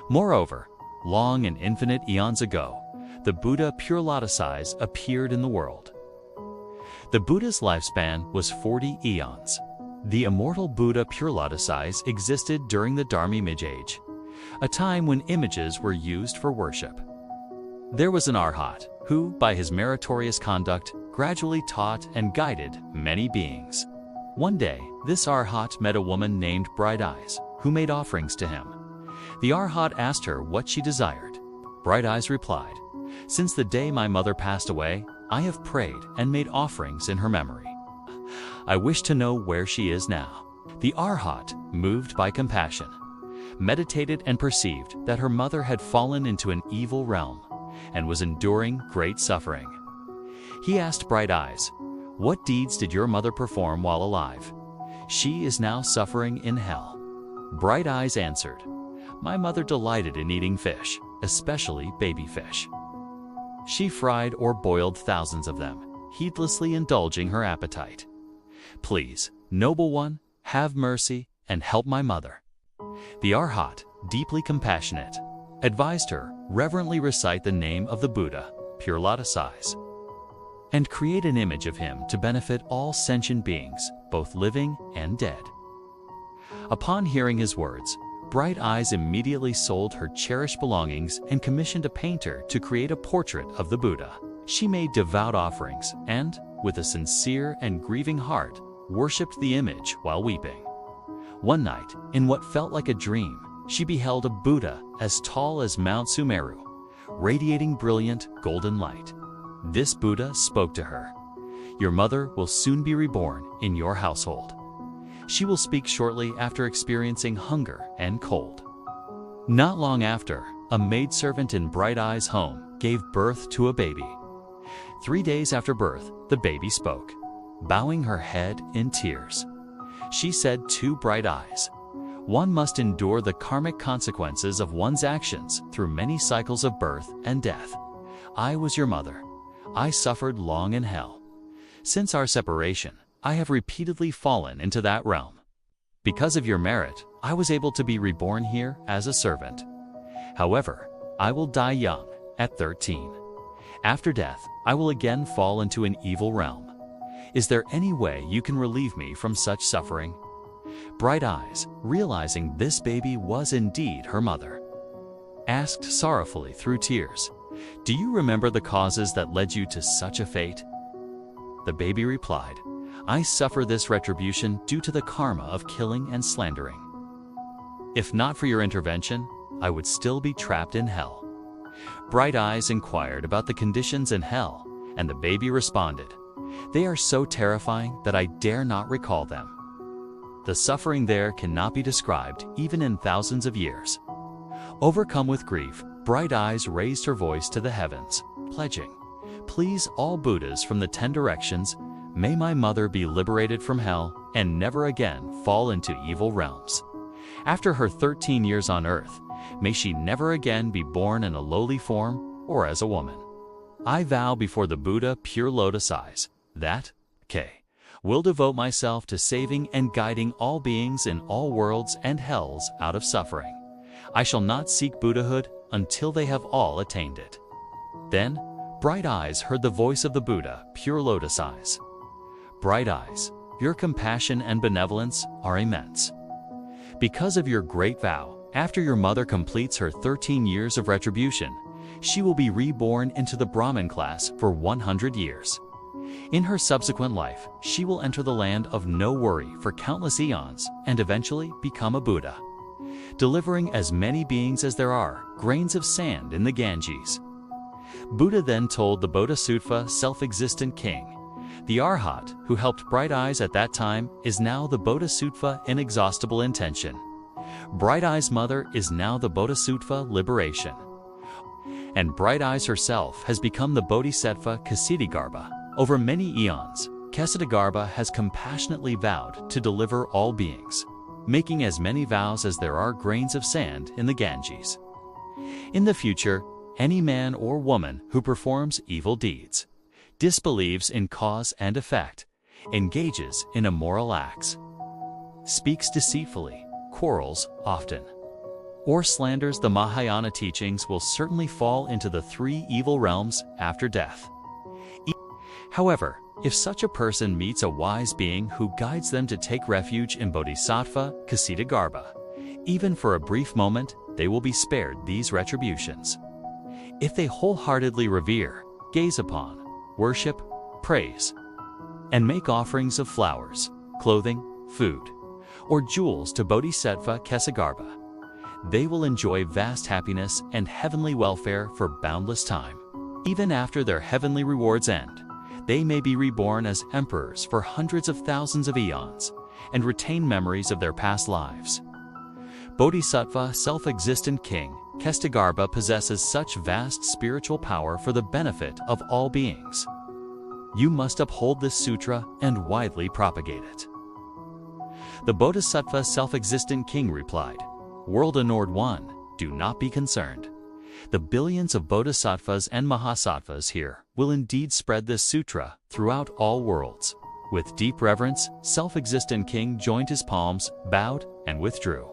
Moreover, long and infinite eons ago, the Buddha Pure-Lotus-Eyes appeared in the world. The Buddha's lifespan was 40 eons. The immortal Buddha Pure-Lotus-Eyes existed during the Dharma Age, a time when images were used for worship. There was an Arhat who, by his meritorious conduct, gradually taught and guided many beings. One day, this Arhat met a woman named Bright Eyes, who made offerings to him. The Arhat asked her what she desired. Bright Eyes replied, "Since the day my mother passed away, I have prayed and made offerings in her memory. I wish to know where she is now." The Arhat, moved by compassion, meditated and perceived that her mother had fallen into an evil realm and was enduring great suffering. He asked Bright Eyes, "What deeds did your mother perform while alive? She is now suffering in hell." Bright Eyes answered, "My mother delighted in eating fish, especially baby fish. She fried or boiled thousands of them, heedlessly indulging her appetite. Please, noble one, have mercy and help my mother." The Arhat, deeply compassionate, advised her reverently recite the name of the Buddha, Pure-Lotus-Eyes, and create an image of him to benefit all sentient beings, both living and dead. Upon hearing his words, Bright Eyes immediately sold her cherished belongings and commissioned a painter to create a portrait of the Buddha. She made devout offerings and, with a sincere and grieving heart, worshipped the image while weeping. One night, in what felt like a dream, she beheld a Buddha as tall as Mount Sumeru, radiating brilliant golden light. This Buddha spoke to her, "Your mother will soon be reborn in your household. She will speak shortly after experiencing hunger and cold." Not long after, a maidservant in Bright Eyes' home gave birth to a baby. 3 days after birth, the baby spoke, bowing her head in tears. She said to Bright Eyes, "One must endure the karmic consequences of one's actions through many cycles of birth and death. I was your mother. I suffered long in hell. Since our separation, I have repeatedly fallen into that realm. Because of your merit, I was able to be reborn here as a servant. However, I will die young, at 13. After death, I will again fall into an evil realm. Is there any way you can relieve me from such suffering?" Bright Eyes, realizing this baby was indeed her mother, asked sorrowfully through tears, "Do you remember the causes that led you to such a fate?" The baby replied, "I suffer this retribution due to the karma of killing and slandering. If not for your intervention, I would still be trapped in hell." Bright Eyes inquired about the conditions in hell, and the baby responded, "They are so terrifying that I dare not recall them. The suffering there cannot be described even in thousands of years." Overcome with grief, Bright Eyes raised her voice to the heavens, pledging, "Please, all Buddhas from the 10 directions, may my mother be liberated from hell and never again fall into evil realms. After her 13 years on earth, may she never again be born in a lowly form or as a woman. I vow before the Buddha Pure-Lotus-Eyes that, will devote myself to saving and guiding all beings in all worlds and hells out of suffering. I shall not seek Buddhahood until they have all attained it." Then, Bright Eyes heard the voice of the Buddha Pure-Lotus-Eyes. "Bright Eyes, your compassion and benevolence are immense. Because of your great vow, after your mother completes her 13 years of retribution, she will be reborn into the Brahmin class for 100 years. In her subsequent life, she will enter the land of no worry for countless eons and eventually become a Buddha, delivering as many beings as there are grains of sand in the Ganges." Buddha then told the Bodhisattva self-existent king, "The Arhat who helped Bright Eyes at that time is now the Bodhisattva inexhaustible intention. Bright Eyes' mother is now the Bodhisattva liberation. And Bright Eyes herself has become the Bodhisattva Ksitigarbha. Over many eons, Ksitigarbha has compassionately vowed to deliver all beings, making as many vows as there are grains of sand in the Ganges. In the future, any man or woman who performs evil deeds, disbelieves in cause and effect, engages in immoral acts, speaks deceitfully, quarrels often, or slanders the Mahayana teachings will certainly fall into the three evil realms after death. However, if such a person meets a wise being who guides them to take refuge in Bodhisattva Ksitigarbha, even for a brief moment, they will be spared these retributions. If they wholeheartedly revere, gaze upon, worship, praise, and make offerings of flowers, clothing, food, or jewels to Bodhisattva Ksitigarbha, they will enjoy vast happiness and heavenly welfare for boundless time. Even after their heavenly rewards end, they may be reborn as emperors for hundreds of thousands of eons and retain memories of their past lives. Bodhisattva, self-existent king, Ksitigarbha possesses such vast spiritual power for the benefit of all beings. You must uphold this sutra and widely propagate it. The Bodhisattva self-existent king replied, "World Adored One, do not be concerned. The billions of bodhisattvas and mahasattvas here will indeed spread this sutra throughout all worlds." With deep reverence, self-existent king joined his palms, bowed, and withdrew.